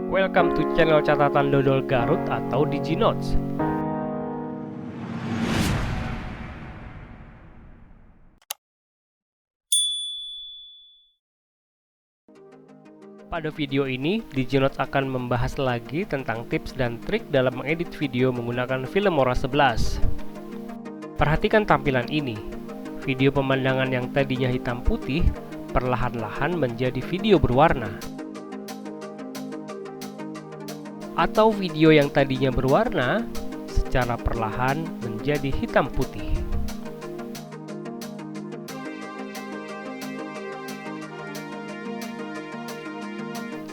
Welcome to channel catatan dodol Garut atau DigiNotes. Pada video ini, DigiNotes akan membahas lagi tentang tips dan trik dalam mengedit video menggunakan Filmora 11. Perhatikan tampilan ini. Video pemandangan yang tadinya hitam putih perlahan-lahan menjadi video berwarna. Atau video yang tadinya berwarna secara perlahan menjadi hitam putih.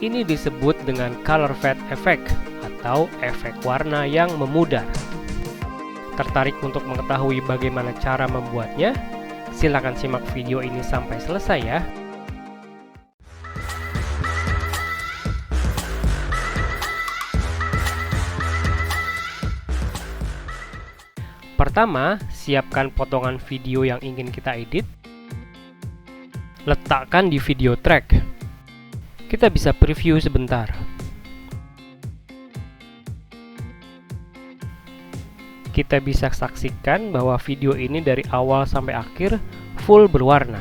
Ini disebut dengan color fade effect atau efek warna yang memudar. Tertarik untuk mengetahui bagaimana cara membuatnya? Silakan simak video ini sampai selesai ya. Pertama, siapkan potongan video yang ingin kita edit. Letakkan di video track. Kita bisa preview sebentar. Kita bisa saksikan bahwa video ini dari awal sampai akhir full berwarna.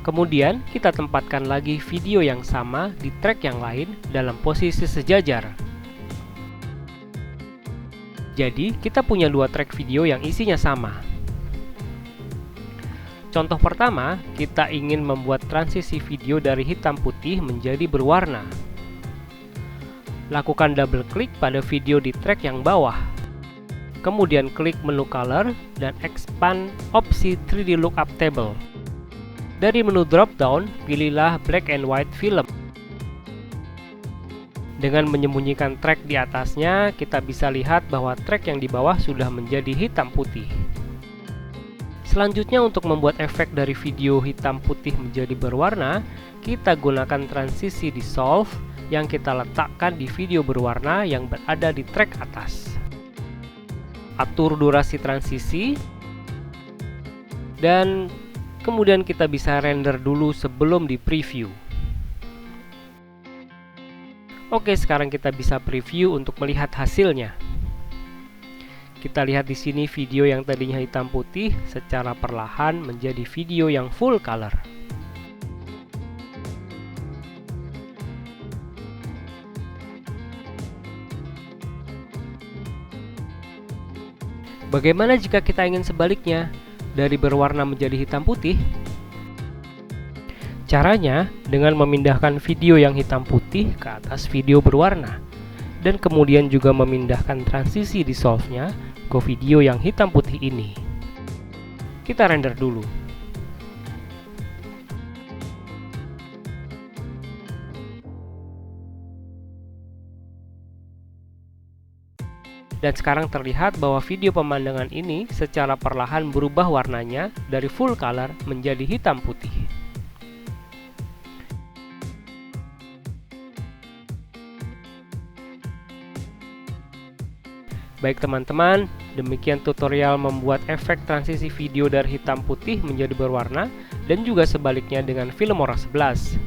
Kemudian, kita tempatkan lagi video yang sama di track yang lain dalam posisi sejajar. Jadi, kita punya dua track video yang isinya sama. Contoh pertama, kita ingin membuat transisi video dari hitam putih menjadi berwarna. Lakukan double klik pada video di track yang bawah. Kemudian klik menu color dan expand opsi 3D lookup table. Dari menu drop down, pilihlah black and white film. Dengan menyembunyikan track di atasnya, kita bisa lihat bahwa track yang di bawah sudah menjadi hitam putih. Selanjutnya, untuk membuat efek dari video hitam putih menjadi berwarna, kita gunakan transisi dissolve yang kita letakkan di video berwarna yang berada di track atas. Atur durasi transisi, dan kemudian kita bisa render dulu sebelum di preview. Oke, sekarang kita bisa preview untuk melihat hasilnya. Kita lihat di sini video yang tadinya hitam putih secara perlahan menjadi video yang full color. Bagaimana jika kita ingin sebaliknya, dari berwarna menjadi hitam putih? Caranya dengan memindahkan video yang hitam putih ke atas video berwarna, dan kemudian juga memindahkan transisi dissolve-nya ke video yang hitam putih ini. Kita render dulu. Dan sekarang terlihat bahwa video pemandangan ini secara perlahan berubah warnanya dari full color menjadi hitam putih. Baik teman-teman, demikian tutorial membuat efek transisi video dari hitam putih menjadi berwarna dan juga sebaliknya dengan Filmora 11.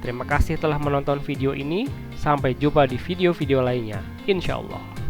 Terima kasih telah menonton video ini, sampai jumpa di video-video lainnya, insya Allah.